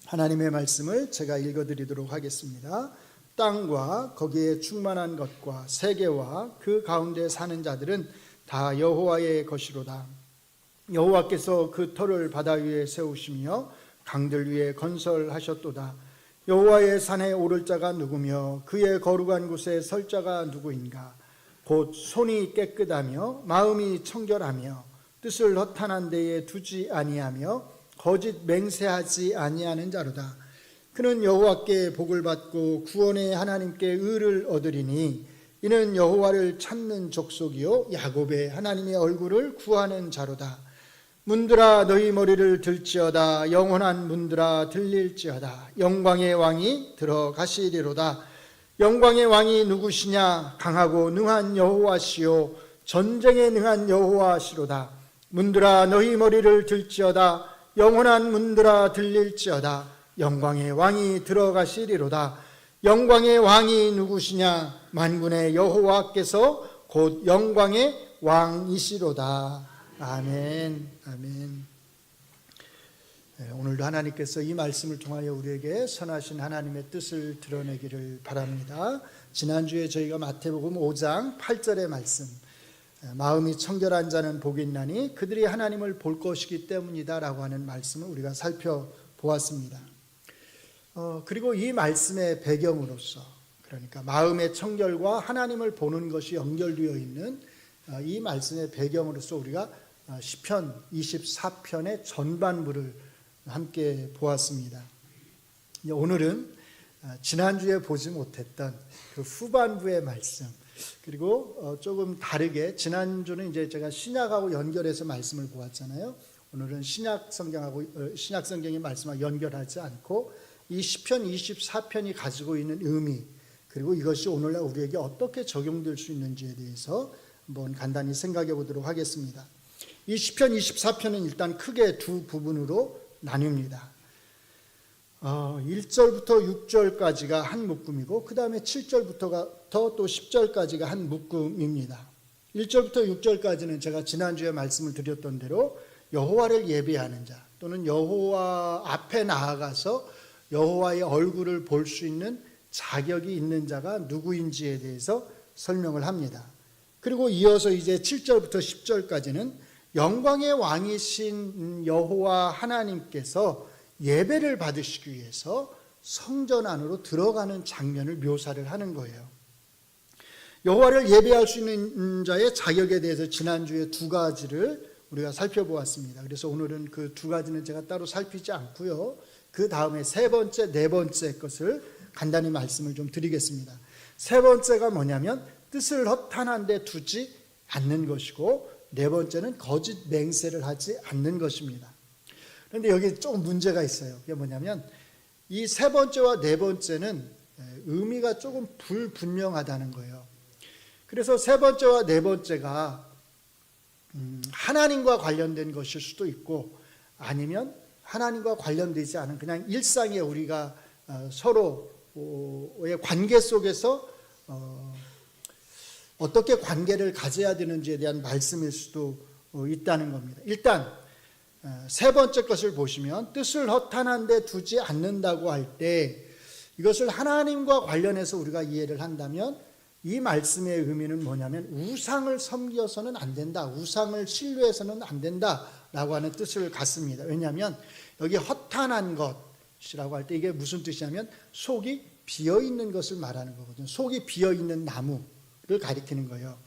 하나님의 말씀을 제가 읽어드리도록 하겠습니다. 땅과 거기에 충만한 것과 세계와 그 가운데 사는 자들은 다 여호와의 것이로다. 여호와께서 그 터를 바다 위에 세우시며 강들 위에 건설하셨도다. 여호와의 산에 오를 자가 누구며 그의 거룩한 곳에 설 자가 누구인가? 곧 손이 깨끗하며 마음이 청결하며 뜻을 허탄한 데에 두지 아니하며 거짓 맹세하지 아니하는 자로다. 그는 여호와께 복을 받고 구원의 하나님께 의를 얻으리니 이는 여호와를 찾는 족속이요 야곱의 하나님의 얼굴을 구하는 자로다. 문들아 너희 머리를 들지어다. 영원한 문들아 들릴지어다. 영광의 왕이 들어가시리로다. 영광의 왕이 누구시냐? 강하고 능한 여호와시요 전쟁에 능한 여호와시로다. 문들아 너희 머리를 들지어다. 영원한 문들아 들릴지어다. 영광의 왕이 들어가시리로다. 영광의 왕이 누구시냐? 만군의 여호와께서 곧 영광의 왕이시로다. 아멘. 아멘. 오늘도 하나님께서 이 말씀을 통하여 우리에게 선하신 하나님의 뜻을 드러내기를 바랍니다. 지난주에 저희가 마태복음 5장 8절의 말씀, 마음이 청결한 자는 복이 있나니 그들이 하나님을 볼 것이기 때문이다 라고 하는 말씀을 우리가 살펴보았습니다. 그리고 이 말씀의 배경으로서, 그러니까 마음의 청결과 하나님을 보는 것이 연결되어 있는 이 말씀의 배경으로서 우리가 시편 24편의 전반부를 함께 보았습니다. 오늘은 지난주에 보지 못했던 그 후반부의 말씀, 그리고 조금 다르게, 지난주는 이제 제가 신약하고 연결해서 말씀을 보았잖아요. 오늘은 신약 성경의 말씀과 연결하지 않고 이 시편 24편이 가지고 있는 의미, 그리고 이것이 오늘날 우리에게 어떻게 적용될 수 있는지에 대해서 한번 간단히 생각해 보도록 하겠습니다. 이 시편 24편은 일단 크게 두 부분으로 나뉩니다. 1절부터 6절까지가 한 묶음이고 그 다음에 7절부터가 또 10절까지가 한 묶음입니다. 1절부터 6절까지는 제가 지난주에 말씀을 드렸던 대로 여호와를 예배하는 자, 또는 여호와 앞에 나아가서 여호와의 얼굴을 볼 수 있는 자격이 있는 자가 누구인지에 대해서 설명을 합니다. 그리고 이어서 이제 7절부터 10절까지는 영광의 왕이신 여호와 하나님께서 예배를 받으시기 위해서 성전 안으로 들어가는 장면을 묘사를 하는 거예요. 여호와를 예배할 수 있는 자의 자격에 대해서 지난주에 두 가지를 우리가 살펴보았습니다. 그래서 오늘은 그 두 가지는 제가 따로 살피지 않고요, 그 다음에 세 번째, 네 번째 것을 간단히 말씀을 좀 드리겠습니다. 세 번째가 뭐냐면 뜻을 허탄한 데 두지 않는 것이고, 네 번째는 거짓 맹세를 하지 않는 것입니다. 그런데 여기 조금 문제가 있어요. 그게 뭐냐면 이 세 번째와 네 번째는 의미가 조금 불분명하다는 거예요. 그래서 세 번째와 네 번째가 하나님과 관련된 것일 수도 있고, 아니면 하나님과 관련되지 않은 그냥 일상의 우리가 서로의 관계 속에서 어떻게 관계를 가져야 되는지에 대한 말씀일 수도 있다는 겁니다. 일단 세 번째 것을 보시면 뜻을 허탄한 데 두지 않는다고 할 때, 이것을 하나님과 관련해서 우리가 이해를 한다면 이 말씀의 의미는 뭐냐면 우상을 섬겨서는 안 된다, 우상을 신뢰해서는 안 된다라고 하는 뜻을 갖습니다. 왜냐하면 여기 허탄한 것이라고 할 때 이게 무슨 뜻이냐면 속이 비어있는 것을 말하는 거거든요. 속이 비어있는 나무를 가리키는 거예요.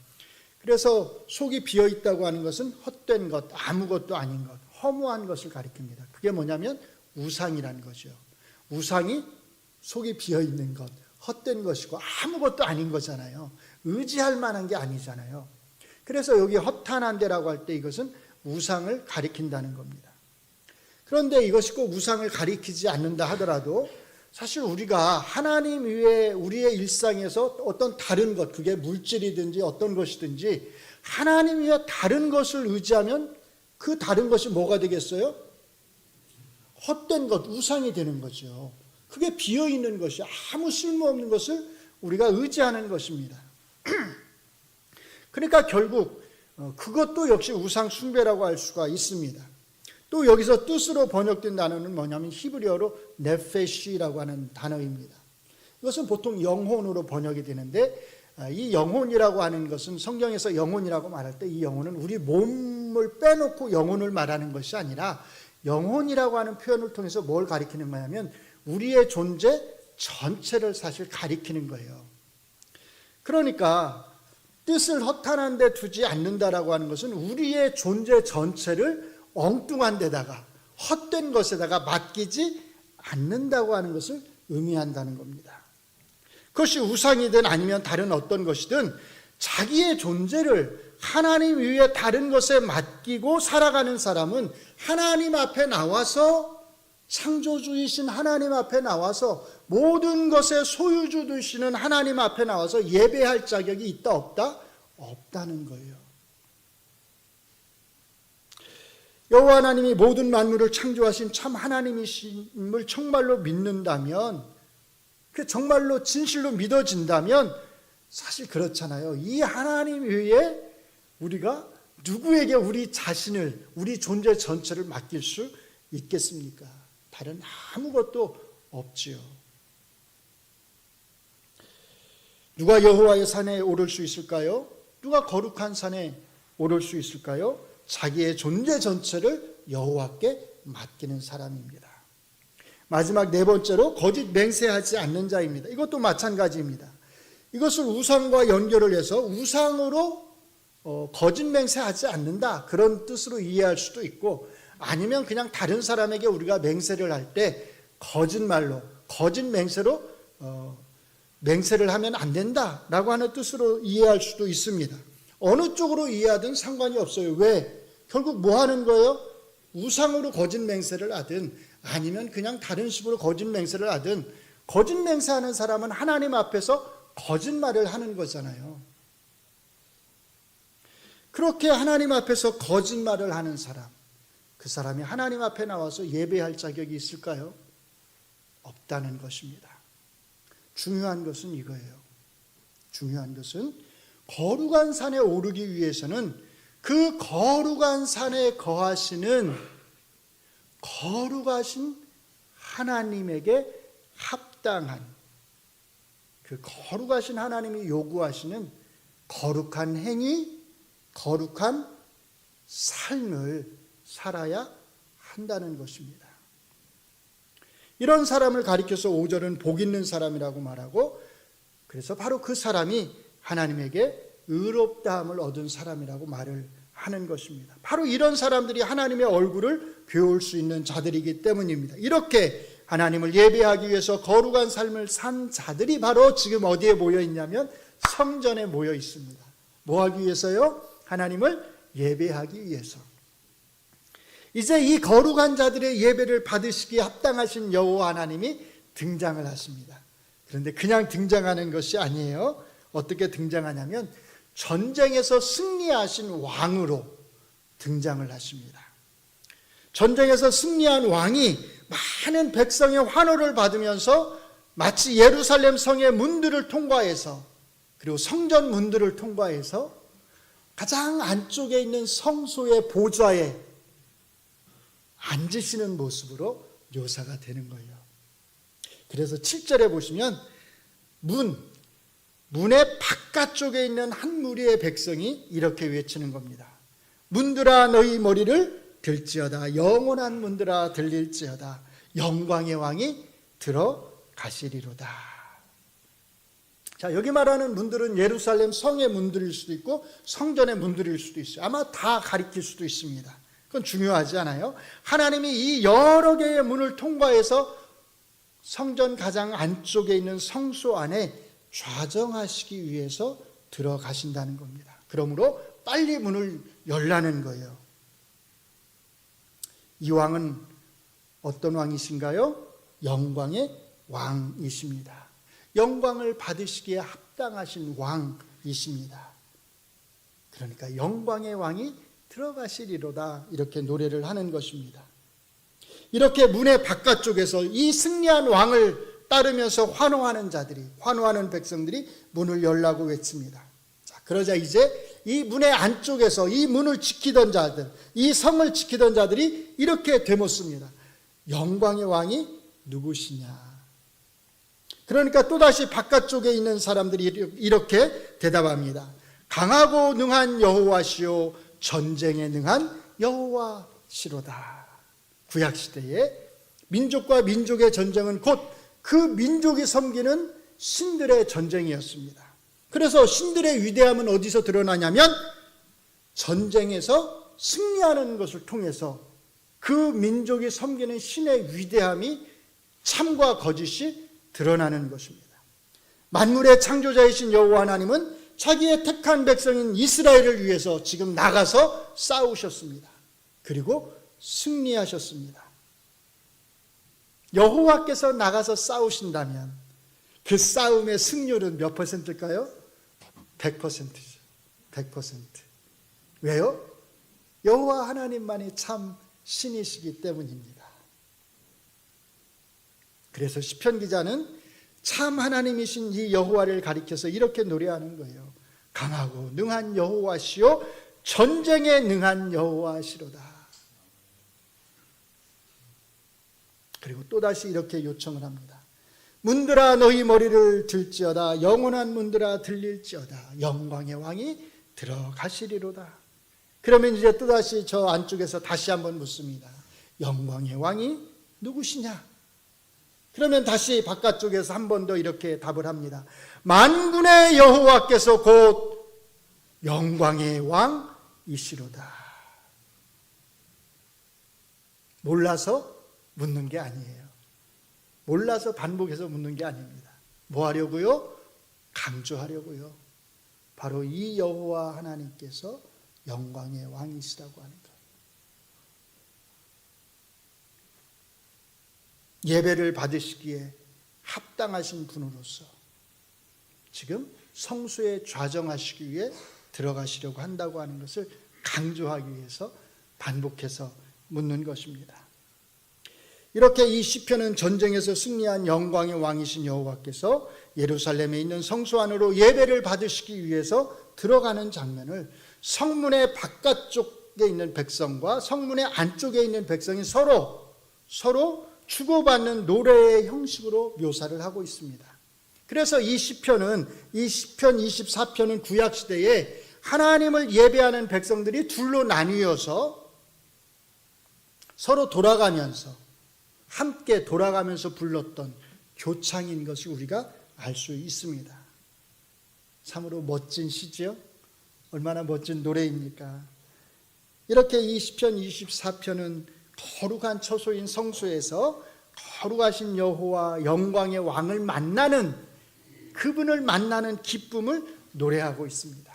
그래서 속이 비어있다고 하는 것은 헛된 것, 아무것도 아닌 것, 허무한 것을 가리킵니다. 그게 뭐냐면 우상이라는 거죠. 우상이 속이 비어있는 것, 헛된 것이고 아무것도 아닌 거잖아요. 의지할 만한 게 아니잖아요. 그래서 여기 허탄한 데라고 할 때 이것은 우상을 가리킨다는 겁니다. 그런데 이것이 꼭 우상을 가리키지 않는다 하더라도 사실 우리가 하나님 위에 우리의 일상에서 어떤 다른 것, 그게 물질이든지 어떤 것이든지 하나님 위에 다른 것을 의지하면 그 다른 것이 뭐가 되겠어요? 헛된 것, 우상이 되는 거죠. 그게 비어있는 것이, 아무 쓸모없는 것을 우리가 의지하는 것입니다. 그러니까 결국 그것도 역시 우상 숭배라고 할 수가 있습니다. 또 여기서 뜻으로 번역된 단어는 뭐냐면 히브리어로 네페시라고 하는 단어입니다. 이것은 보통 영혼으로 번역이 되는데, 이 영혼이라고 하는 것은 성경에서 영혼이라고 말할 때 이 영혼은 우리 몸을 빼놓고 영혼을 말하는 것이 아니라, 영혼이라고 하는 표현을 통해서 뭘 가리키는 거냐면 우리의 존재 전체를 사실 가리키는 거예요. 그러니까 뜻을 허탄한 데 두지 않는다라고 하는 것은 우리의 존재 전체를 엉뚱한 데다가 헛된 것에다가 맡기지 않는다고 하는 것을 의미한다는 겁니다. 그것이 우상이든 아니면 다른 어떤 것이든 자기의 존재를 하나님 위에 다른 것에 맡기고 살아가는 사람은 하나님 앞에 나와서, 창조주이신 하나님 앞에 나와서, 모든 것의 소유주 되시는 하나님 앞에 나와서 예배할 자격이 있다 없다? 없다는 거예요. 여호와 하나님이 모든 만물을 창조하신 참 하나님이심을 정말로 믿는다면, 그 정말로 진실로 믿어진다면, 사실 그렇잖아요. 이 하나님 위에 우리가 누구에게 우리 자신을, 우리 존재 전체를 맡길 수 있겠습니까? 다른 아무것도 없지요. 누가 여호와의 산에 오를 수 있을까요? 누가 거룩한 산에 오를 수 있을까요? 자기의 존재 전체를 여호와께 맡기는 사람입니다. 마지막 네 번째로 거짓 맹세하지 않는 자입니다. 이것도 마찬가지입니다. 이것을 우상과 연결을 해서 우상으로 거짓 맹세하지 않는다, 그런 뜻으로 이해할 수도 있고, 아니면 그냥 다른 사람에게 우리가 맹세를 할 때 거짓말로, 거짓 맹세로 맹세를 하면 안 된다라고 하는 뜻으로 이해할 수도 있습니다. 어느 쪽으로 이해하든 상관이 없어요. 왜? 결국 뭐 하는 거예요? 우상으로 거짓 맹세를 하든 아니면 그냥 다른 식으로 거짓 맹세를 하든, 거짓 맹세하는 사람은 하나님 앞에서 거짓말을 하는 거잖아요. 그렇게 하나님 앞에서 거짓말을 하는 사람, 그 사람이 하나님 앞에 나와서 예배할 자격이 있을까요? 없다는 것입니다. 중요한 것은 이거예요. 중요한 것은 거룩한 산에 오르기 위해서는 그 거룩한 산에 거하시는 거룩하신 하나님에게 합당한, 그 거룩하신 하나님이 요구하시는 거룩한 행위, 거룩한 삶을 살아야 한다는 것입니다. 이런 사람을 가리켜서 5절은 복 있는 사람이라고 말하고, 그래서 바로 그 사람이 하나님에게 의롭다함을 얻은 사람이라고 말을 하는 것입니다. 바로 이런 사람들이 하나님의 얼굴을 배울 수 있는 자들이기 때문입니다. 이렇게 하나님을 예배하기 위해서 거룩한 삶을 산 자들이 바로 지금 어디에 모여 있냐면 성전에 모여 있습니다. 뭐 하기 위해서요? 하나님을 예배하기 위해서. 이제 이 거룩한 자들의 예배를 받으시기에 합당하신 여호와 하나님이 등장을 하십니다. 그런데 그냥 등장하는 것이 아니에요. 어떻게 등장하냐면 전쟁에서 승리하신 왕으로 등장을 하십니다. 전쟁에서 승리한 왕이 많은 백성의 환호를 받으면서 마치 예루살렘 성의 문들을 통과해서, 그리고 성전 문들을 통과해서 가장 안쪽에 있는 성소의 보좌에 앉으시는 모습으로 묘사가 되는 거예요. 그래서 7절에 보시면 문의 바깥쪽에 있는 한 무리의 백성이 이렇게 외치는 겁니다. 문들아 너희 머리를 들지어다. 영원한 문들아 들릴지어다. 영광의 왕이 들어가시리로다. 자, 여기 말하는 문들은 예루살렘 성의 문들일 수도 있고 성전의 문들일 수도 있어요. 아마 다 가리킬 수도 있습니다. 그건 중요하지 않아요. 하나님이 이 여러 개의 문을 통과해서 성전 가장 안쪽에 있는 성소 안에 좌정하시기 위해서 들어가신다는 겁니다. 그러므로 빨리 문을 열라는 거예요. 이 왕은 어떤 왕이신가요? 영광의 왕이십니다. 영광을 받으시기에 합당하신 왕이십니다. 그러니까 영광의 왕이 들어가시리로다, 이렇게 노래를 하는 것입니다. 이렇게 문의 바깥쪽에서 이 승리한 왕을 따르면서 환호하는 자들이, 환호하는 백성들이 문을 열라고 외칩니다. 자, 그러자 이제 이 문의 안쪽에서 이 문을 지키던 자들, 이 성을 지키던 자들이 이렇게 되묻습니다. 영광의 왕이 누구시냐? 그러니까 또다시 바깥쪽에 있는 사람들이 이렇게 대답합니다. 강하고 능한 여호와시요 전쟁에 능한 여호와시로다. 구약시대에 민족과 민족의 전쟁은 곧 그 민족이 섬기는 신들의 전쟁이었습니다. 그래서 신들의 위대함은 어디서 드러나냐면 전쟁에서 승리하는 것을 통해서 그 민족이 섬기는 신의 위대함이 참과 거짓이 드러나는 것입니다. 만물의 창조자이신 여호와 하나님은 자기의 택한 백성인 이스라엘을 위해서 지금 나가서 싸우셨습니다. 그리고 승리하셨습니다. 여호와께서 나가서 싸우신다면 그 싸움의 승률은 몇 %일까요? 100%죠. 100%. 왜요? 여호와 하나님만이 참 신이시기 때문입니다. 그래서 시편 기자는 참 하나님이신 이 여호와를 가리켜서 이렇게 노래하는 거예요. 강하고 능한 여호와시요 전쟁에 능한 여호와시로다. 그리고 또다시 이렇게 요청을 합니다. 문들아 너희 머리를 들지어다. 영원한 문들아 들릴지어다. 영광의 왕이 들어가시리로다. 그러면 이제 또다시 저 안쪽에서 다시 한번 묻습니다. 영광의 왕이 누구시냐? 그러면 다시 바깥쪽에서 한 번 더 이렇게 답을 합니다. 만군의 여호와께서 곧 영광의 왕이시로다. 몰라서 묻는 게 아니에요. 몰라서 반복해서 묻는 게 아닙니다. 뭐 하려고요? 강조하려고요. 바로 이 여호와 하나님께서 영광의 왕이시라고 하는 것. 예배를 받으시기에 합당하신 분으로서 지금 성소에 좌정하시기 위해 들어가시려고 한다고 하는 것을 강조하기 위해서 반복해서 묻는 것입니다. 이렇게 이 시편은 전쟁에서 승리한 영광의 왕이신 여호와께서 예루살렘에 있는 성소 안으로 예배를 받으시기 위해서 들어가는 장면을 성문의 바깥쪽에 있는 백성과 성문의 안쪽에 있는 백성이 서로 주고받는 노래의 형식으로 묘사를 하고 있습니다. 그래서 이 시편 24편은 구약시대에 하나님을 예배하는 백성들이 둘로 나뉘어서 서로 함께 돌아가면서 불렀던 교창인 것을 우리가 알 수 있습니다. 참으로 멋진 시죠? 얼마나 멋진 노래입니까? 이렇게 이 시편 24편은 거룩한 처소인 성소에서 거룩하신 여호와 영광의 왕을 만나는, 그분을 만나는 기쁨을 노래하고 있습니다.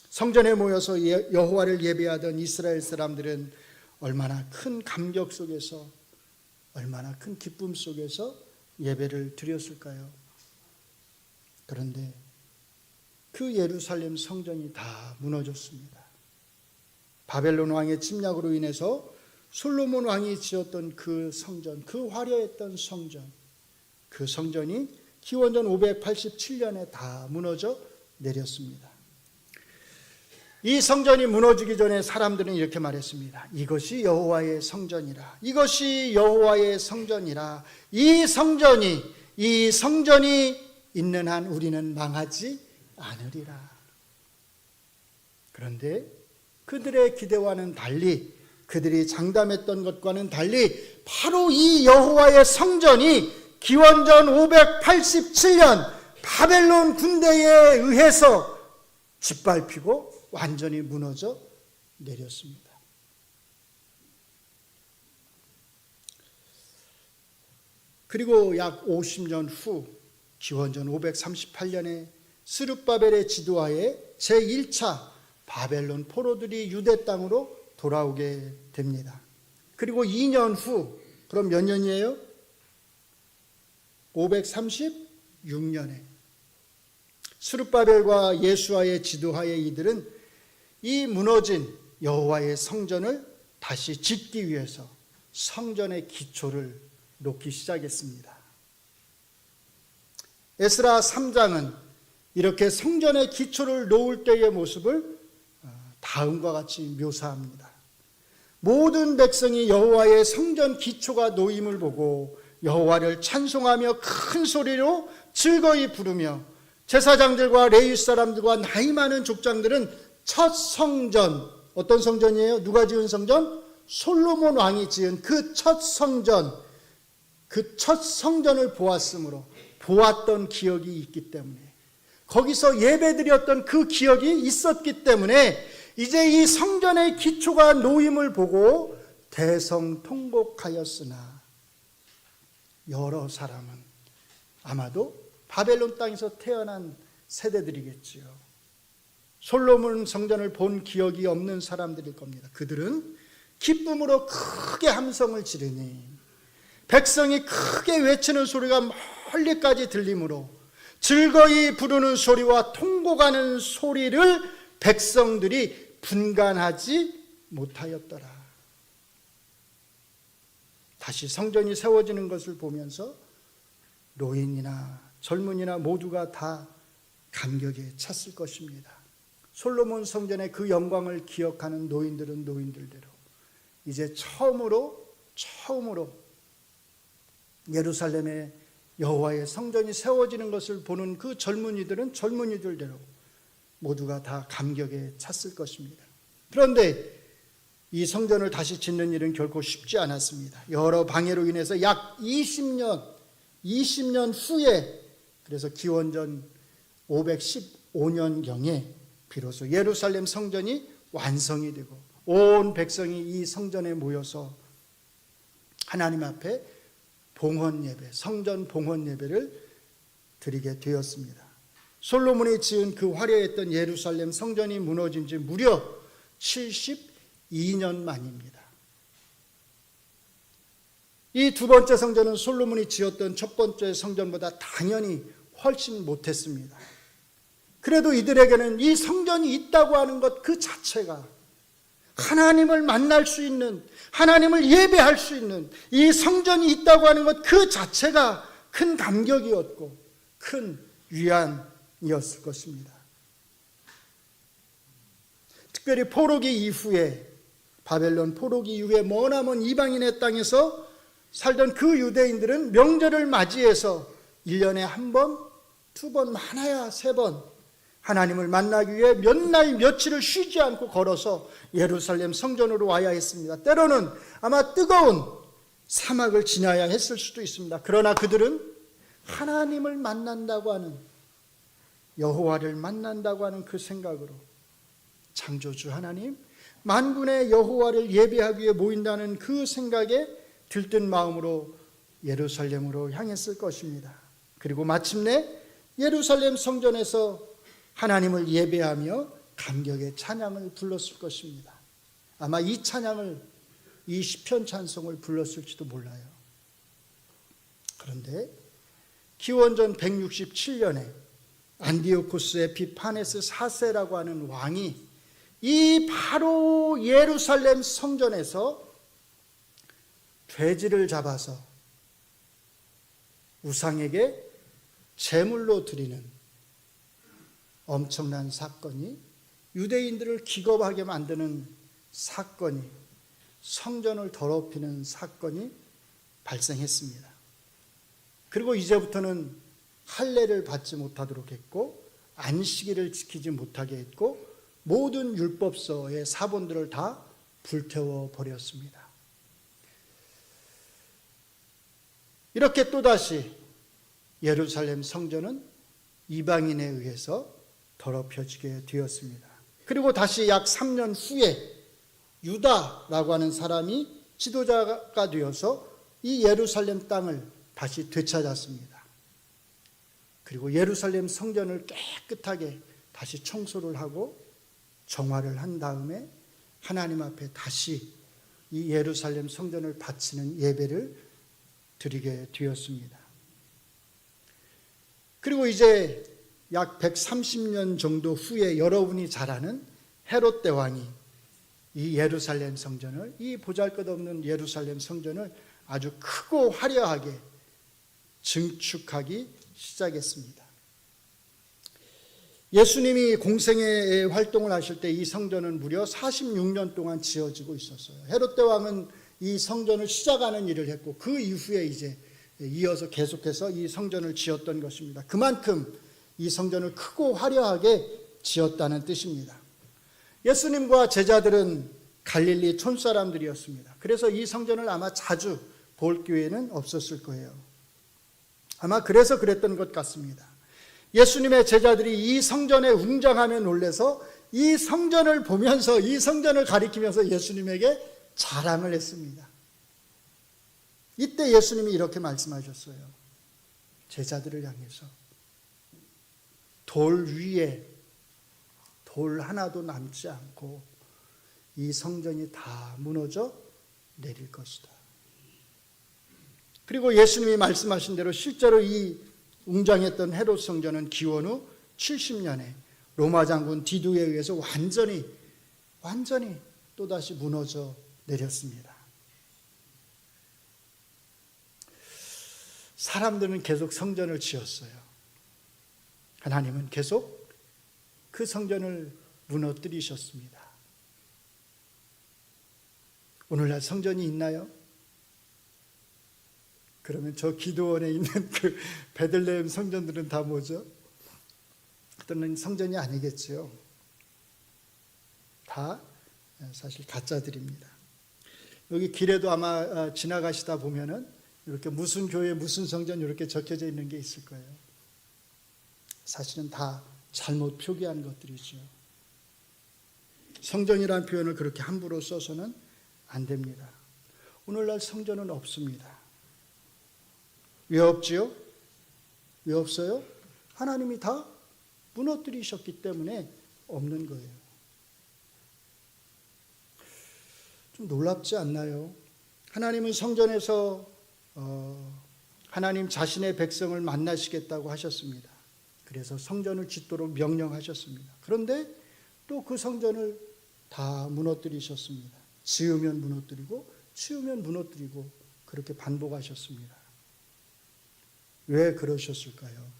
성전에 모여서 여호와를 예배하던 이스라엘 사람들은 얼마나 큰 감격 속에서, 얼마나 큰 기쁨 속에서 예배를 드렸을까요? 그런데 그 예루살렘 성전이 다 무너졌습니다. 바벨론 왕의 침략으로 인해서 솔로몬 왕이 지었던 그 성전, 그 화려했던 성전, 그 성전이 기원전 587년에 다 무너져 내렸습니다. 이 성전이 무너지기 전에 사람들은 이렇게 말했습니다. 이것이 여호와의 성전이라. 이것이 여호와의 성전이라. 이 성전이 있는 한 우리는 망하지 않으리라. 그런데 그들의 기대와는 달리, 그들이 장담했던 것과는 달리 바로 이 여호와의 성전이 기원전 587년 바벨론 군대에 의해서 짓밟히고 완전히 무너져 내렸습니다. 그리고 약 50년 후 기원전 538년에 스룹바벨의 지도하에 제1차 바벨론 포로들이 유대 땅으로 돌아오게 됩니다. 그리고 2년 후, 그럼 몇 년이에요? 536년에 스룹바벨과 예수아의 지도하에 이들은 이 무너진 여호와의 성전을 다시 짓기 위해서 성전의 기초를 놓기 시작했습니다. 에스라 3장은 이렇게 성전의 기초를 놓을 때의 모습을 다음과 같이 묘사합니다. 모든 백성이 여호와의 성전 기초가 놓임을 보고 여호와를 찬송하며 큰 소리로 즐거이 부르며 제사장들과 레위 사람들과 나이 많은 족장들은 첫 성전, 어떤 성전이에요? 누가 지은 성전? 솔로몬 왕이 지은 그 첫 성전, 그 첫 성전을 보았던 기억이 있기 때문에, 거기서 예배드렸던 그 기억이 있었기 때문에 이제 이 성전의 기초가 놓임을 보고 대성통곡하였으나, 여러 사람은 아마도 바벨론 땅에서 태어난 세대들이겠지요. 솔로몬 성전을 본 기억이 없는 사람들일 겁니다. 그들은 기쁨으로 크게 함성을 지르니 백성이 크게 외치는 소리가 멀리까지 들리므로 즐거이 부르는 소리와 통곡하는 소리를 백성들이 분간하지 못하였더라. 다시 성전이 세워지는 것을 보면서 노인이나 젊은이나 모두가 다 감격에 찼을 것입니다. 솔로몬 성전의 그 영광을 기억하는 노인들은 노인들대로 이제 처음으로 예루살렘의 여호와의 성전이 세워지는 것을 보는 그 젊은이들은 젊은이들대로 모두가 다 감격에 찼을 것입니다. 그런데 이 성전을 다시 짓는 일은 결코 쉽지 않았습니다. 여러 방해로 인해서 약 20년 후에, 그래서 기원전 515년경에 비로소 예루살렘 성전이 완성이 되고 온 백성이 이 성전에 모여서 하나님 앞에 봉헌 예배, 성전 봉헌 예배를 드리게 되었습니다. 솔로몬이 지은 그 화려했던 예루살렘 성전이 무너진 지 무려 72년 만입니다. 이 두 번째 성전은 솔로몬이 지었던 첫 번째 성전보다 당연히 훨씬 못했습니다. 그래도 이들에게는 이 성전이 있다고 하는 것 그 자체가, 하나님을 만날 수 있는, 하나님을 예배할 수 있는 이 성전이 있다고 하는 것 그 자체가 큰 감격이었고 큰 위안이었을 것입니다. 특별히 포로기 이후에, 바벨론 포로기 이후에 머나먼 이방인의 땅에서 살던 그 유대인들은 명절을 맞이해서 1년에 한 번, 두 번, 많아야 3번 하나님을 만나기 위해 몇 날 며칠을 쉬지 않고 걸어서 예루살렘 성전으로 와야 했습니다. 때로는 아마 뜨거운 사막을 지나야 했을 수도 있습니다. 그러나 그들은 하나님을 만난다고 하는, 여호와를 만난다고 하는 그 생각으로 창조주 하나님, 만군의 여호와를 예배하기 위해 모인다는 그 생각에 들뜬 마음으로 예루살렘으로 향했을 것입니다. 그리고 마침내 예루살렘 성전에서 하나님을 예배하며 감격의 찬양을 불렀을 것입니다. 아마 이 찬양을, 이 시편 찬송을 불렀을지도 몰라요. 그런데 기원전 167년에 안디오코스 에피파네스 4세라고 하는 왕이 이 바로 예루살렘 성전에서 돼지를 잡아서 우상에게 제물로 드리는 엄청난 사건이, 유대인들을 기겁하게 만드는 사건이, 성전을 더럽히는 사건이 발생했습니다. 그리고 이제부터는 할례를 받지 못하도록 했고 안식일을 지키지 못하게 했고 모든 율법서의 사본들을 다 불태워 버렸습니다. 이렇게 또다시 예루살렘 성전은 이방인에 의해서 더럽혀지게 되었습니다. 그리고 다시 약 3년 후에 유다라고 하는 사람이 지도자가 되어서 이 예루살렘 땅을 다시 되찾았습니다. 그리고 예루살렘 성전을 깨끗하게 다시 청소를 하고 정화를 한 다음에 하나님 앞에 다시 이 예루살렘 성전을 바치는 예배를 드리게 되었습니다. 그리고 이제 약 130년 정도 후에 여러분이 잘 아는 헤롯 대왕이 이 예루살렘 성전을, 이 보잘것없는 예루살렘 성전을 아주 크고 화려하게 증축하기 시작했습니다. 예수님이 공생애 활동을 하실 때 이 성전은 무려 46년 동안 지어지고 있었어요. 헤롯 대왕은 이 성전을 시작하는 일을 했고 그 이후에 이제 이어서 계속해서 이 성전을 지었던 것입니다. 그만큼 이 성전을 크고 화려하게 지었다는 뜻입니다. 예수님과 제자들은 갈릴리 촌사람들이었습니다. 그래서 이 성전을 아마 자주 볼 기회는 없었을 거예요. 아마 그래서 그랬던 것 같습니다. 예수님의 제자들이 이 성전에 웅장함에 놀라서 이 성전을 보면서 이 성전을 가리키면서 예수님에게 자랑을 했습니다. 이때 예수님이 이렇게 말씀하셨어요. 제자들을 향해서 돌 위에 돌 하나도 남지 않고 이 성전이 다 무너져 내릴 것이다. 그리고 예수님이 말씀하신 대로 실제로 이 웅장했던 헤롯 성전은 기원 후 70년에 로마 장군 디두에 의해서 완전히 또다시 무너져 내렸습니다. 사람들은 계속 성전을 지었어요. 하나님은 계속 그 성전을 무너뜨리셨습니다. 오늘날 성전이 있나요? 그러면 저 기도원에 있는 그 베들레헴 성전들은 다 뭐죠? 어떤 성전이 아니겠지요. 다 사실 가짜들입니다. 여기 길에도 아마 지나가시다 보면은 이렇게 무슨 교회 무슨 성전 이렇게 적혀져 있는 게 있을 거예요. 사실은 다 잘못 표기한 것들이죠. 성전이라는 표현을 그렇게 함부로 써서는 안 됩니다. 오늘날 성전은 없습니다. 왜 없지요? 왜 없어요? 하나님이 다 무너뜨리셨기 때문에 없는 거예요. 좀 놀랍지 않나요? 하나님은 성전에서 하나님 자신의 백성을 만나시겠다고 하셨습니다. 그래서 성전을 짓도록 명령하셨습니다. 그런데 또 그 성전을 다 무너뜨리셨습니다. 지으면 무너뜨리고 치우면 무너뜨리고 그렇게 반복하셨습니다. 왜 그러셨을까요?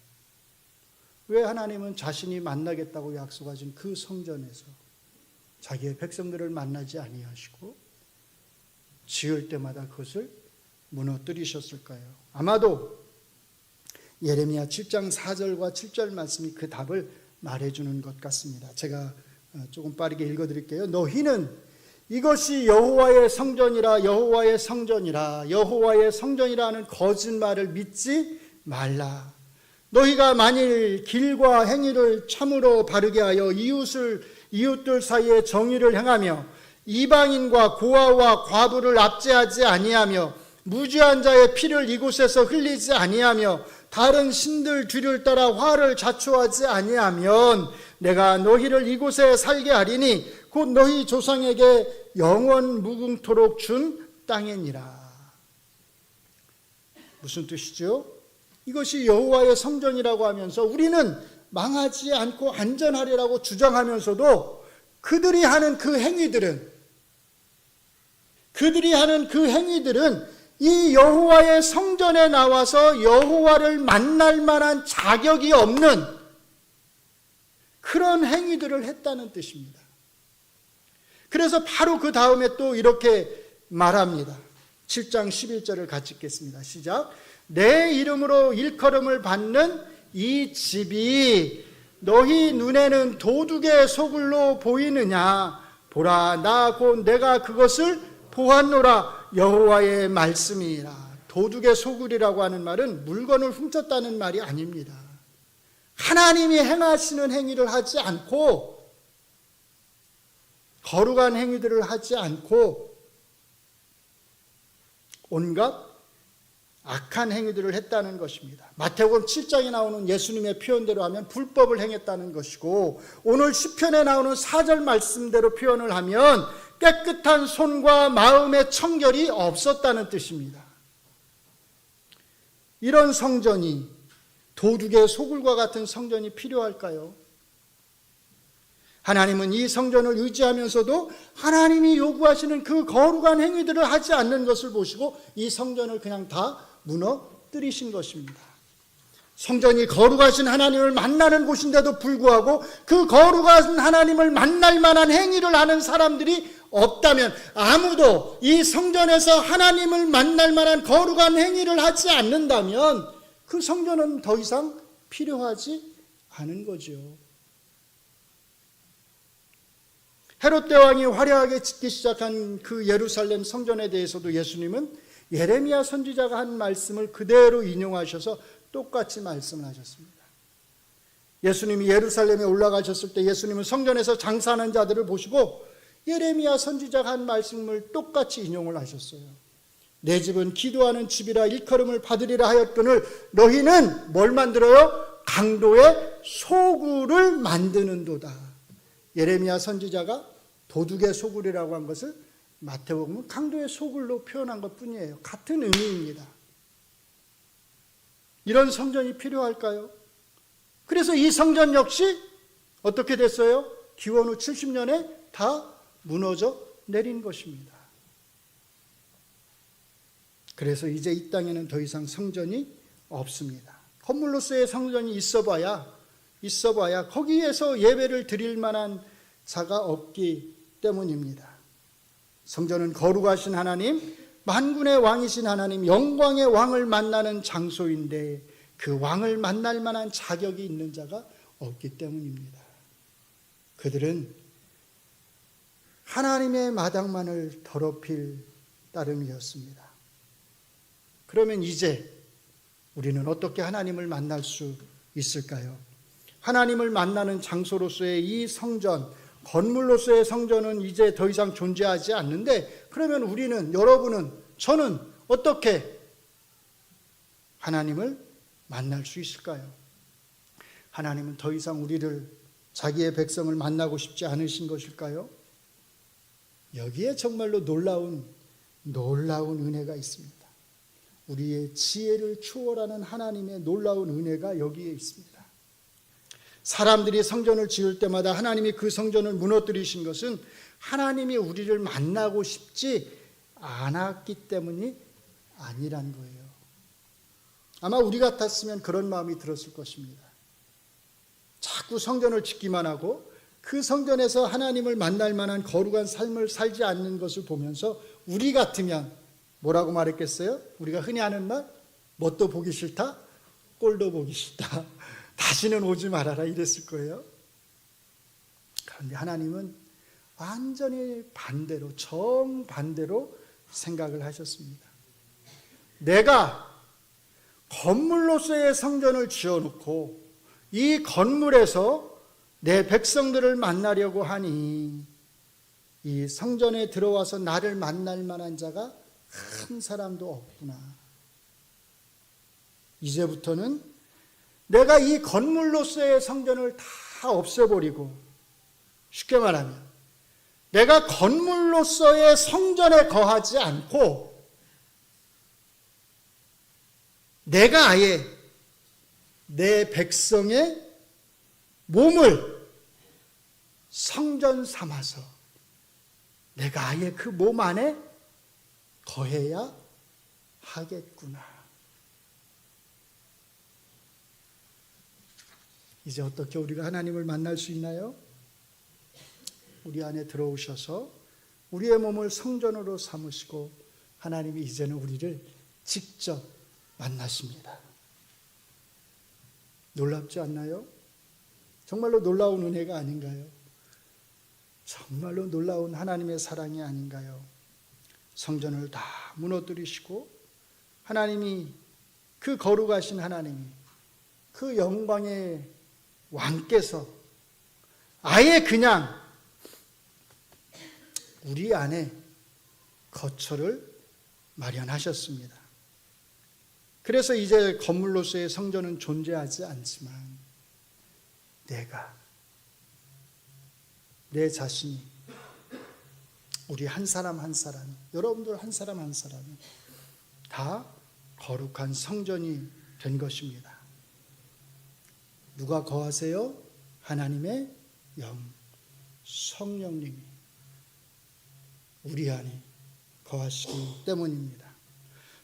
왜 하나님은 자신이 만나겠다고 약속하신 그 성전에서 자기의 백성들을 만나지 아니하시고 지을 때마다 그것을 무너뜨리셨을까요? 아마도 예레미야 7장 4절과 7절 말씀이 그 답을 말해주는 것 같습니다. 제가 조금 빠르게 읽어드릴게요. 너희는 이것이 여호와의 성전이라 여호와의 성전이라 여호와의 성전이라는 거짓말을 믿지 말라. 너희가 만일 길과 행위를 참으로 바르게 하여 이웃들 사이에 정의를 행하며 이방인과 고아와 과부를 압제하지 아니하며 무죄한 자의 피를 이곳에서 흘리지 아니하며 다른 신들 뒤를 따라 화를 자초하지 아니하면 내가 너희를 이곳에 살게 하리니 곧 너희 조상에게 영원 무궁토록 준 땅이니라. 무슨 뜻이죠? 이것이 여호와의 성전이라고 하면서 우리는 망하지 않고 안전하리라고 주장하면서도 그들이 하는 그 행위들은 이 여호와의 성전에 나와서 여호와를 만날 만한 자격이 없는 그런 행위들을 했다는 뜻입니다. 그래서 바로 그 다음에 또 이렇게 말합니다. 7장 11절을 같이 읽겠습니다. 시작. 내 이름으로 일컬음을 받는 이 집이 너희 눈에는 도둑의 소굴로 보이느냐? 보라, 나 곧 내가 그것을 보았노라. 여호와의 말씀이라. 도둑의 소굴이라고 하는 말은 물건을 훔쳤다는 말이 아닙니다. 하나님이 행하시는 행위를 하지 않고 거룩한 행위들을 하지 않고 온갖 악한 행위들을 했다는 것입니다. 마태복음 7장에 나오는 예수님의 표현대로 하면 불법을 행했다는 것이고 오늘 시편에 나오는 4절 말씀대로 표현을 하면 깨끗한 손과 마음의 청결이 없었다는 뜻입니다. 이런 성전이 도둑의 소굴과 같은 성전이 필요할까요? 하나님은 이 성전을 의지하면서도 하나님이 요구하시는 그 거룩한 행위들을 하지 않는 것을 보시고 이 성전을 그냥 다 무너뜨리신 것입니다. 성전이 거룩하신 하나님을 만나는 곳인데도 불구하고 그 거룩한 하나님을 만날 만한 행위를 하는 사람들이 없다면, 아무도 이 성전에서 하나님을 만날 만한 거룩한 행위를 하지 않는다면 그 성전은 더 이상 필요하지 않은 거죠. 헤롯 대왕이 화려하게 짓기 시작한 그 예루살렘 성전에 대해서도 예수님은 예레미야 선지자가 한 말씀을 그대로 인용하셔서 똑같이 말씀을 하셨습니다. 예수님이 예루살렘에 올라가셨을 때 예수님은 성전에서 장사하는 자들을 보시고 예레미야 선지자가 한 말씀을 똑같이 인용을 하셨어요. 내 집은 기도하는 집이라 일컬음을 받으리라 하였거늘 너희는 뭘 만들어요? 강도의 소굴을 만드는도다. 예레미야 선지자가 도둑의 소굴이라고 한 것을 마태복음은 강도의 소굴로 표현한 것뿐이에요. 같은 의미입니다. 이런 성전이 필요할까요? 그래서 이 성전 역시 어떻게 됐어요? 기원 후 70년에 다 무너져 내린 것입니다. 그래서 이제 이 땅에는 더 이상 성전이 없습니다. 건물로서의 성전이 있어봐야 거기에서 예배를 드릴 만한 자가 없기 때문입니다. 성전은 거룩하신 하나님, 만군의 왕이신 하나님, 영광의 왕을 만나는 장소인데 그 왕을 만날 만한 자격이 있는 자가 없기 때문입니다. 그들은 하나님의 마당만을 더럽힐 따름이었습니다. 그러면 이제 우리는 어떻게 하나님을 만날 수 있을까요? 하나님을 만나는 장소로서의 이 성전, 건물로서의 성전은 이제 더 이상 존재하지 않는데, 그러면 우리는, 여러분은, 저는 어떻게 하나님을 만날 수 있을까요? 하나님은 더 이상 우리를, 자기의 백성을 만나고 싶지 않으신 것일까요? 여기에 정말로 놀라운 은혜가 있습니다. 우리의 지혜를 초월하는 하나님의 놀라운 은혜가 여기에 있습니다. 사람들이 성전을 지을 때마다 하나님이 그 성전을 무너뜨리신 것은 하나님이 우리를 만나고 싶지 않았기 때문이 아니란 거예요. 아마 우리 같았으면 그런 마음이 들었을 것입니다. 자꾸 성전을 짓기만 하고 그 성전에서 하나님을 만날 만한 거룩한 삶을 살지 않는 것을 보면서 우리 같으면 뭐라고 말했겠어요? 우리가 흔히 하는 말, 뭣도 보기 싫다, 꼴도 보기 싫다, 다시는 오지 말아라, 이랬을 거예요. 그런데 하나님은 완전히 반대로, 정반대로 생각을 하셨습니다. 내가 건물로서의 성전을 지어놓고 이 건물에서 내 백성들을 만나려고 하니 이 성전에 들어와서 나를 만날 만한 자가 한 사람도 없구나. 이제부터는 내가 이 건물로서의 성전을 다 없애버리고, 쉽게 말하면 내가 건물로서의 성전에 거하지 않고 내가 아예 내 백성의 몸을 성전 삼아서 내가 아예 그 몸 안에 거해야 하겠구나. 이제 어떻게 우리가 하나님을 만날 수 있나요? 우리 안에 들어오셔서 우리의 몸을 성전으로 삼으시고 하나님이 이제는 우리를 직접 만나십니다. 놀랍지 않나요? 정말로 놀라운 은혜가 아닌가요? 정말로 놀라운 하나님의 사랑이 아닌가요? 성전을 다 무너뜨리시고 하나님이, 그 거룩하신 하나님이, 그 영광의 왕께서 아예 그냥 우리 안에 거처를 마련하셨습니다. 그래서 이제 건물로서의 성전은 존재하지 않지만 내 자신이, 우리 한 사람 한 사람이, 여러분들 한 사람 한 사람이 다 거룩한 성전이 된 것입니다. 누가 거하세요? 하나님의 영, 성령님이 우리 안에 거하시기 때문입니다.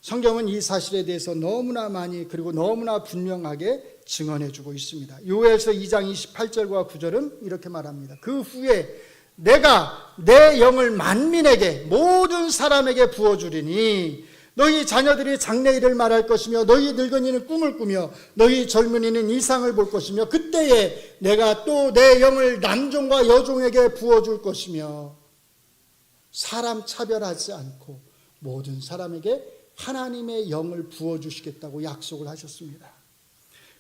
성경은 이 사실에 대해서 너무나 많이 그리고 너무나 분명하게 증언해주고 있습니다. 요엘서 2장 28절과 9절은 이렇게 말합니다. 그 후에 내가 내 영을 만민에게 모든 사람에게 부어주리니 너희 자녀들이 장래일을 말할 것이며 너희 늙은이는 꿈을 꾸며 너희 젊은이는 이상을 볼 것이며 그때에 내가 또 내 영을 남종과 여종에게 부어줄 것이며 사람 차별하지 않고 모든 사람에게 하나님의 영을 부어주시겠다고 약속을 하셨습니다.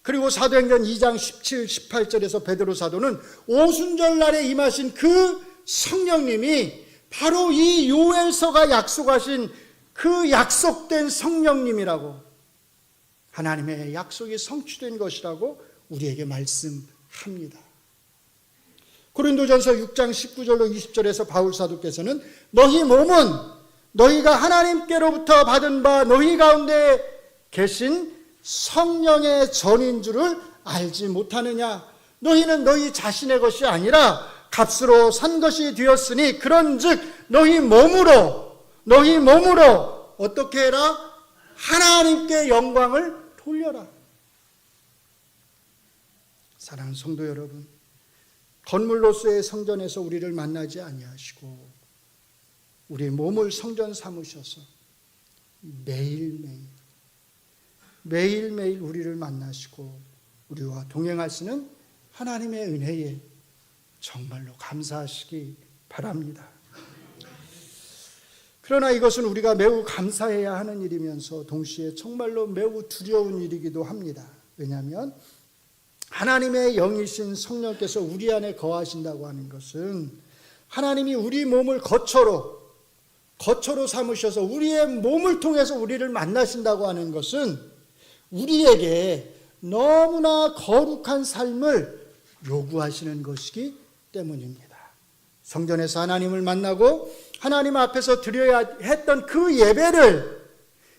그리고 사도행전 2장 17, 18절에서 베드로 사도는 오순절 날에 임하신 그 성령님이 바로 이 요엘서가 약속하신 그 약속된 성령님이라고, 하나님의 약속이 성취된 것이라고 우리에게 말씀합니다. 고린도전서 6장 19절로 20절에서 바울 사도께서는 너희 몸은 너희가 하나님께로부터 받은 바 너희 가운데 계신 성령의 전인 줄을 알지 못하느냐. 너희는 너희 자신의 것이 아니라 값으로 산 것이 되었으니 그런즉 너희 몸으로 어떻게 해라? 하나님께 영광을 돌려라. 사랑하는 성도 여러분, 건물로서의 성전에서 우리를 만나지 아니하시고 우리 몸을 성전 삼으셔서 매일매일 우리를 만나시고 우리와 동행하시는 하나님의 은혜에 정말로 감사하시기 바랍니다. 그러나 이것은 우리가 매우 감사해야 하는 일이면서 동시에 정말로 매우 두려운 일이기도 합니다. 왜냐하면 하나님의 영이신 성령께서 우리 안에 거하신다고 하는 것은 하나님이 우리 몸을 거처로 삼으셔서 우리의 몸을 통해서 우리를 만나신다고 하는 것은 우리에게 너무나 거룩한 삶을 요구하시는 것이기 때문입니다. 성전에서 하나님을 만나고 하나님 앞에서 드려야 했던 그 예배를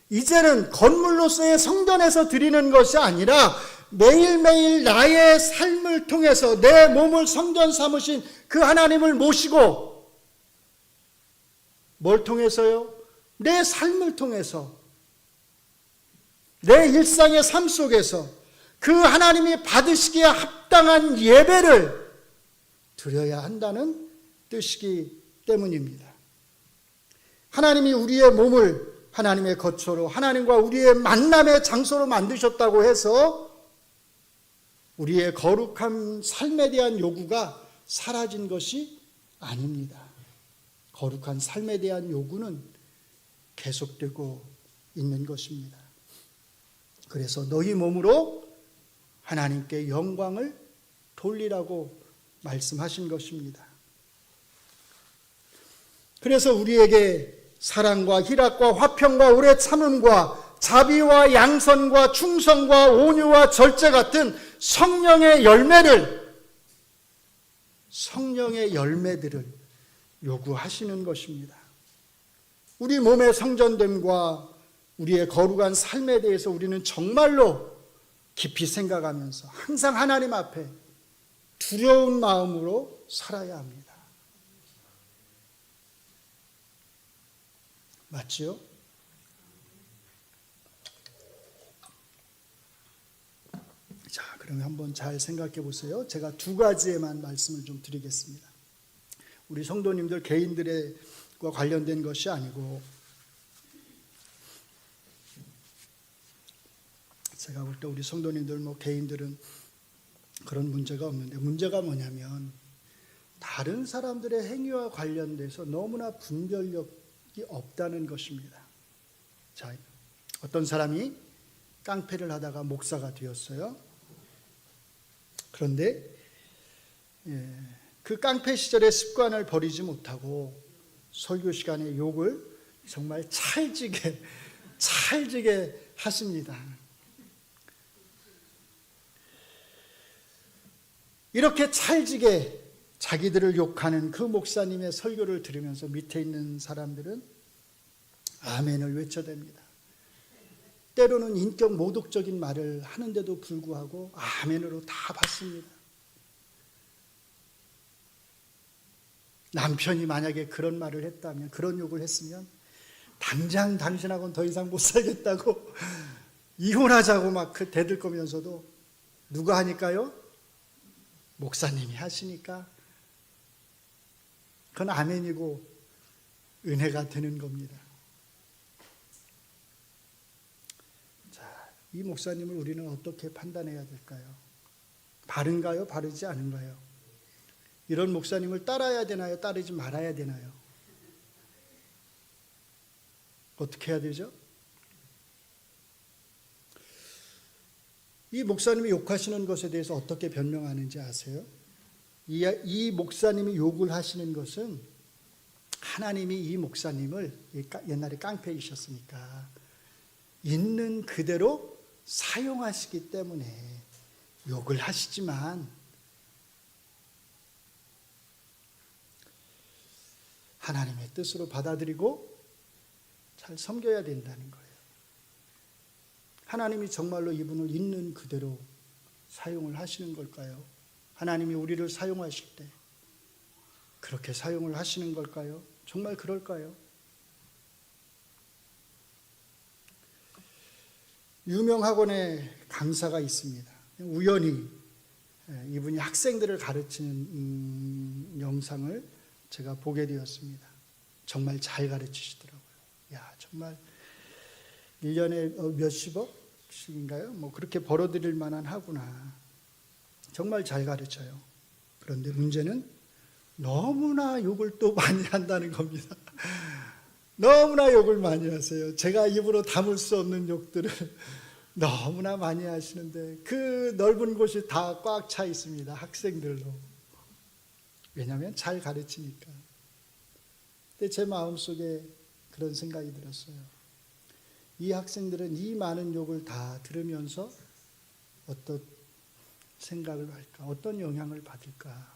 이제는 건물로서의 성전에서 드리는 것이 아니라 매일매일 나의 삶을 통해서 내 몸을 성전 삼으신 그 하나님을 모시고, 뭘 통해서요? 내 삶을 통해서, 내 일상의 삶 속에서 그 하나님이 받으시기에 합당한 예배를 드려야 한다는 뜻이기 때문입니다. 하나님이 우리의 몸을 하나님의 거처로, 하나님과 우리의 만남의 장소로 만드셨다고 해서 우리의 거룩한 삶에 대한 요구가 사라진 것이 아닙니다. 거룩한 삶에 대한 요구는 계속되고 있는 것입니다. 그래서 너희 몸으로 하나님께 영광을 돌리라고 말씀하신 것입니다. 그래서 우리에게 사랑과 희락과 화평과 오래 참음과 자비와 양선과 충성과 온유와 절제 같은 성령의 열매들을 요구하시는 것입니다. 우리 몸의 성전됨과 우리의 거룩한 삶에 대해서 우리는 정말로 깊이 생각하면서 항상 하나님 앞에 두려운 마음으로 살아야 합니다. 맞죠? 자, 그러면 한번 잘 생각해 보세요. 제가 두 가지에만 말씀을 좀 드리겠습니다. 우리 성도님들 개인들과 관련된 것이 아니고, 제가 볼 때 우리 성도님들 개인들은 그런 문제가 없는데, 문제가 뭐냐면 다른 사람들의 행위와 관련돼서 너무나 분별력이 없다는 것입니다. 자, 어떤 사람이 깡패를 하다가 목사가 되었어요. 그런데 그 깡패 시절의 습관을 버리지 못하고 설교 시간에 욕을 정말 찰지게 하십니다. 이렇게 찰지게 자기들을 욕하는 그 목사님의 설교를 들으면서 밑에 있는 사람들은 아멘을 외쳐댑니다. 때로는 인격 모독적인 말을 하는데도 불구하고 아멘으로 다 받습니다. 남편이 만약에 그런 말을 했다면, 그런 욕을 했으면 당장 당신하고는 더 이상 못 살겠다고 이혼하자고 막 대들거면서도 누가 하니까요? 목사님이 하시니까 그건 아멘이고 은혜가 되는 겁니다. 자, 이 목사님을 우리는 어떻게 판단해야 될까요? 바른가요? 바르지 않은가요? 이런 목사님을 따라야 되나요? 따르지 말아야 되나요? 어떻게 해야 되죠? 이 목사님이 욕하시는 것에 대해서 어떻게 변명하는지 아세요? 이 목사님이 욕을 하시는 것은 하나님이 이 목사님을 옛날에 깡패이셨으니까 있는 그대로 사용하시기 때문에 욕을 하시지만 하나님의 뜻으로 받아들이고 잘 섬겨야 된다는 거예요. 하나님이 정말로 이분을 있는 그대로 사용을 하시는 걸까요? 하나님이 우리를 사용하실 때 그렇게 사용을 하시는 걸까요? 정말 그럴까요? 유명 학원의 강사가 있습니다. 우연히 이분이 학생들을 가르치는 영상을 제가 보게 되었습니다. 정말 잘 가르치시더라고요. 야, 정말 1년에 몇십억씩인가요? 뭐 그렇게 벌어들일 만한 하구나. 정말 잘 가르쳐요. 그런데 문제는 너무나 욕을 또 많이 한다는 겁니다. 너무나 욕을 많이 하세요. 제가 입으로 담을 수 없는 욕들을 너무나 많이 하시는데 그 넓은 곳이 다 꽉 차 있습니다. 학생들로. 왜냐하면 잘 가르치니까. 근데 제 마음속에 그런 생각이 들었어요. 이 학생들은 이 많은 욕을 다 들으면서 어떤 생각을 할까? 어떤 영향을 받을까?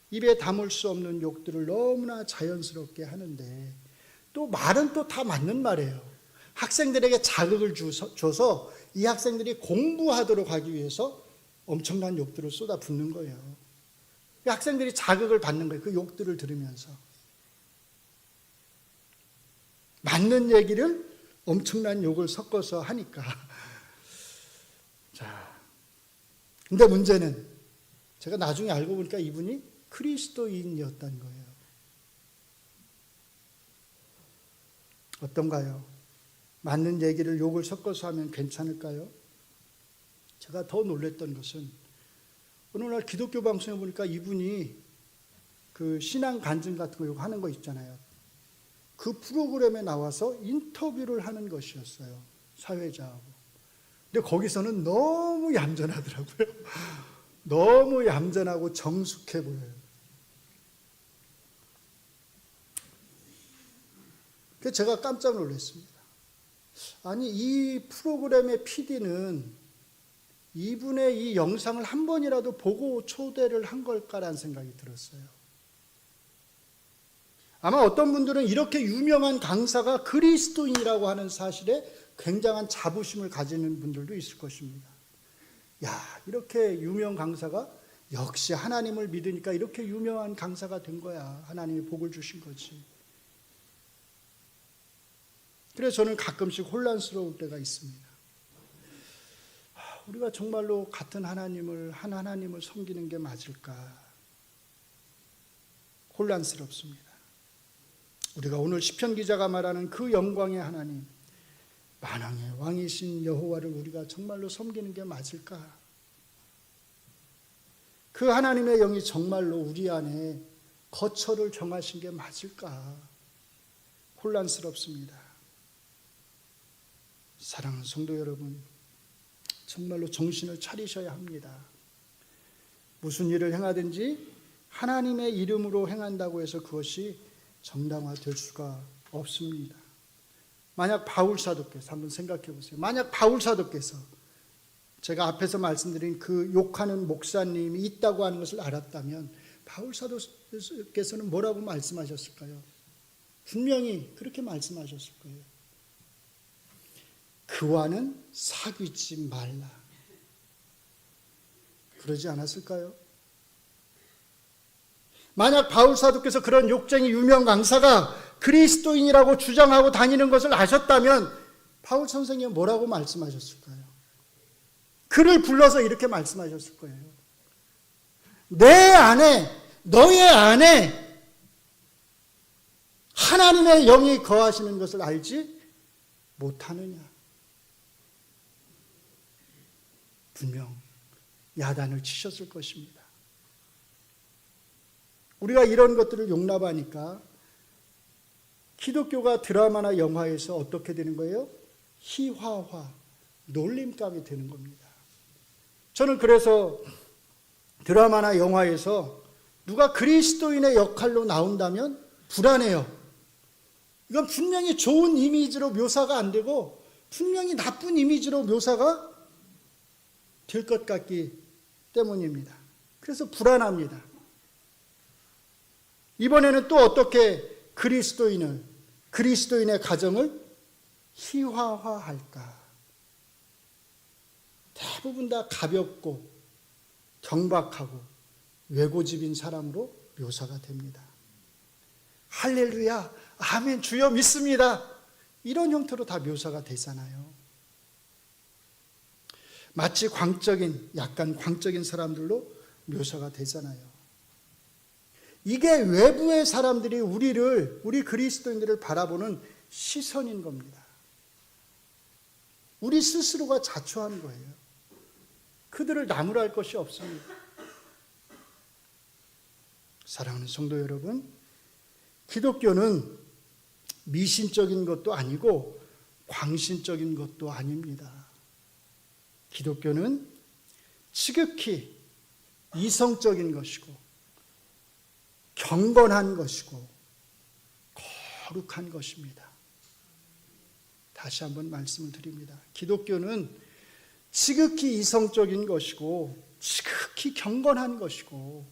입에 담을 수 없는 욕들을 너무나 자연스럽게 하는데 또 말은 또 다 맞는 말이에요. 학생들에게 자극을 줘서 이 학생들이 공부하도록 하기 위해서 엄청난 욕들을 쏟아붓는 거예요. 학생들이 자극을 받는 거예요. 그 욕들을 들으면서. 맞는 얘기를 엄청난 욕을 섞어서 하니까. 자, 근데 문제는 제가 나중에 알고 보니까 이분이 그리스도인이었다는 거예요. 어떤가요? 맞는 얘기를 욕을 섞어서 하면 괜찮을까요? 제가 더 놀랬던 것은 어느 날 기독교 방송에 보니까 이분이 그 신앙 간증 같은 거 하는 거 있잖아요. 그 프로그램에 나와서 인터뷰를 하는 것이었어요. 사회자하고. 근데 거기서는 너무 얌전하더라고요. 너무 얌전하고 정숙해 보여요. 그래서 제가 깜짝 놀랐습니다. 아니, 이 프로그램의 PD는 이분의 이 영상을 한 번이라도 보고 초대를 한 걸까라는 생각이 들었어요. 아마 어떤 분들은 이렇게 유명한 강사가 그리스도인이라고 하는 사실에 굉장한 자부심을 가지는 분들도 있을 것입니다. 야, 이렇게 유명 강사가 역시 하나님을 믿으니까 이렇게 유명한 강사가 된 거야. 하나님이 복을 주신 거지. 그래서 저는 가끔씩 혼란스러울 때가 있습니다. 우리가 정말로 같은 하나님을, 한 하나님을 섬기는 게 맞을까? 혼란스럽습니다. 우리가 오늘 시편 기자가 말하는 그 영광의 하나님, 만왕의 왕이신 여호와를 우리가 정말로 섬기는 게 맞을까? 그 하나님의 영이 정말로 우리 안에 거처를 정하신 게 맞을까? 혼란스럽습니다. 사랑하는 성도 여러분, 정말로 정신을 차리셔야 합니다. 무슨 일을 행하든지 하나님의 이름으로 행한다고 해서 그것이 정당화될 수가 없습니다. 만약 바울 사도께서 한번 생각해 보세요. 만약 바울 사도께서 제가 앞에서 말씀드린 그 욕하는 목사님이 있다고 하는 것을 알았다면 바울 사도께서는 뭐라고 말씀하셨을까요? 분명히 그렇게 말씀하셨을 거예요. 그와는 사귀지 말라. 그러지 않았을까요? 만약 바울 사도께서 그런 욕쟁이 유명 강사가 그리스도인이라고 주장하고 다니는 것을 아셨다면 바울 선생님은 뭐라고 말씀하셨을까요? 그를 불러서 이렇게 말씀하셨을 거예요. 내 안에, 너의 안에 하나님의 영이 거하시는 것을 알지 못하느냐. 분명 야단을 치셨을 것입니다. 우리가 이런 것들을 용납하니까 기독교가 드라마나 영화에서 어떻게 되는 거예요? 희화화, 놀림감이 되는 겁니다. 저는 그래서 드라마나 영화에서 누가 그리스도인의 역할로 나온다면 불안해요. 이건 분명히 좋은 이미지로 묘사가 안 되고 분명히 나쁜 이미지로 묘사가 될 것 같기 때문입니다. 그래서 불안합니다. 이번에는 또 어떻게 그리스도인의 가정을 희화화할까? 대부분 다 가볍고 경박하고 외고집인 사람으로 묘사가 됩니다. 할렐루야, 아멘, 주여 믿습니다. 이런 형태로 다 묘사가 되잖아요. 마치 약간 광적인 사람들로 묘사가 되잖아요. 이게 외부의 사람들이 우리 그리스도인들을 바라보는 시선인 겁니다. 우리 스스로가 자초한 거예요. 그들을 나무랄 것이 없습니다. 사랑하는 성도 여러분, 기독교는 미신적인 것도 아니고 광신적인 것도 아닙니다. 기독교는 지극히 이성적인 것이고 경건한 것이고 거룩한 것입니다. 다시 한번 말씀을 드립니다. 기독교는 지극히 이성적인 것이고 지극히 경건한 것이고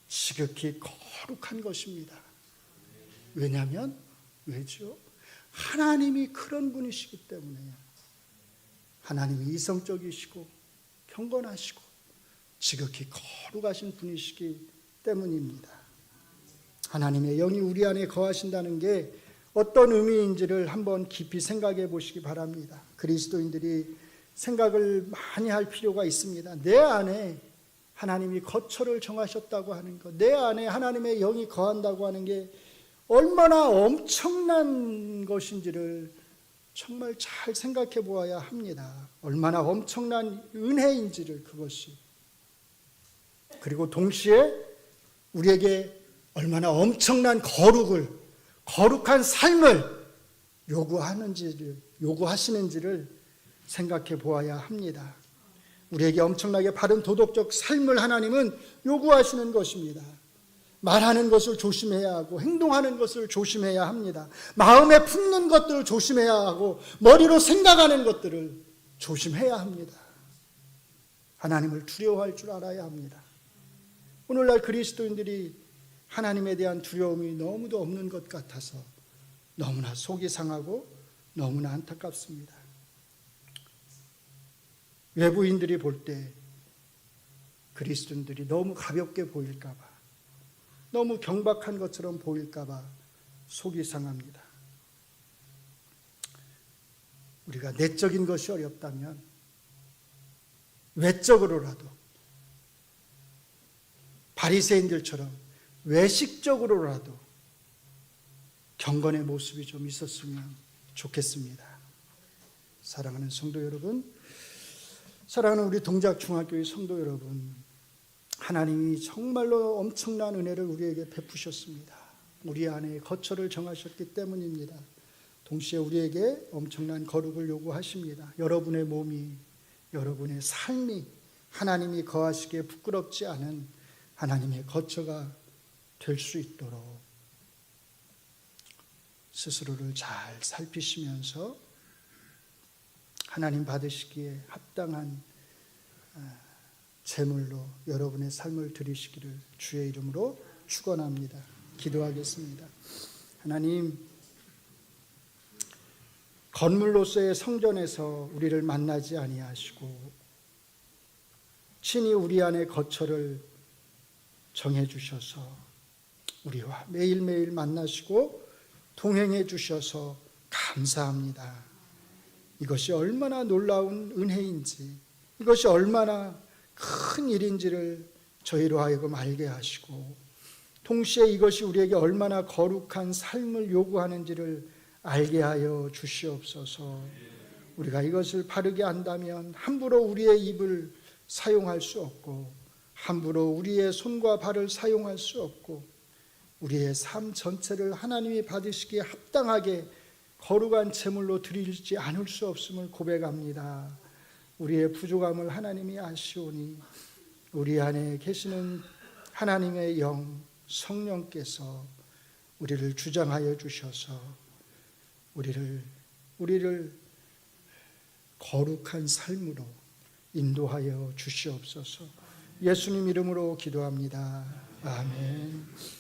지극히 거룩한 것입니다. 왜죠? 하나님이 그런 분이시기 때문에요. 하나님이 이성적이시고 경건하시고 지극히 거룩하신 분이시기 때문입니다. 하나님의 영이 우리 안에 거하신다는 게 어떤 의미인지를 한번 깊이 생각해 보시기 바랍니다. 그리스도인들이 생각을 많이 할 필요가 있습니다. 내 안에 하나님이 거처를 정하셨다고 하는 것, 내 안에 하나님의 영이 거한다고 하는 게 얼마나 엄청난 것인지를 정말 잘 생각해 보아야 합니다. 얼마나 엄청난 은혜인지를 그것이. 그리고 동시에 우리에게 얼마나 엄청난 거룩한 삶을 요구하시는지를 생각해 보아야 합니다. 우리에게 엄청나게 바른 도덕적 삶을 하나님은 요구하시는 것입니다. 말하는 것을 조심해야 하고 행동하는 것을 조심해야 합니다. 마음에 품는 것들을 조심해야 하고 머리로 생각하는 것들을 조심해야 합니다. 하나님을 두려워할 줄 알아야 합니다. 오늘날 그리스도인들이 하나님에 대한 두려움이 너무도 없는 것 같아서 너무나 속이 상하고 너무나 안타깝습니다. 외부인들이 볼 때 그리스도인들이 너무 가볍게 보일까 봐, 너무 경박한 것처럼 보일까 봐 속이 상합니다. 우리가 내적인 것이 어렵다면 외적으로라도 바리새인들처럼 외식적으로라도 경건의 모습이 좀 있었으면 좋겠습니다. 사랑하는 성도 여러분, 사랑하는 우리 동작중학교의 성도 여러분, 하나님이 정말로 엄청난 은혜를 우리에게 베푸셨습니다. 우리 안에 거처를 정하셨기 때문입니다. 동시에 우리에게 엄청난 거룩을 요구하십니다. 여러분의 몸이, 여러분의 삶이 하나님이 거하시기에 부끄럽지 않은 하나님의 거처가 될 수 있도록 스스로를 잘 살피시면서 하나님 받으시기에 합당한 제물로 여러분의 삶을 드리시기를 주의 이름으로 축원합니다. 기도하겠습니다. 하나님, 건물로서의 성전에서 우리를 만나지 아니하시고 친히 우리 안에 거처를 정해 주셔서 우리와 매일매일 만나시고 동행해 주셔서 감사합니다. 이것이 얼마나 놀라운 은혜인지, 이것이 얼마나 큰 일인지를 저희로 하여금 알게 하시고, 동시에 이것이 우리에게 얼마나 거룩한 삶을 요구하는지를 알게 하여 주시옵소서. 우리가 이것을 바르게 안다면 함부로 우리의 입을 사용할 수 없고, 함부로 우리의 손과 발을 사용할 수 없고, 우리의 삶 전체를 하나님이 받으시기에 합당하게 거룩한 제물로 드리지 않을 수 없음을 고백합니다. 우리의 부족함을 하나님이 아시오니 우리 안에 계시는 하나님의 영 성령께서 우리를 주장하여 주셔서 우리를 거룩한 삶으로 인도하여 주시옵소서. 예수님 이름으로 기도합니다. 아멘.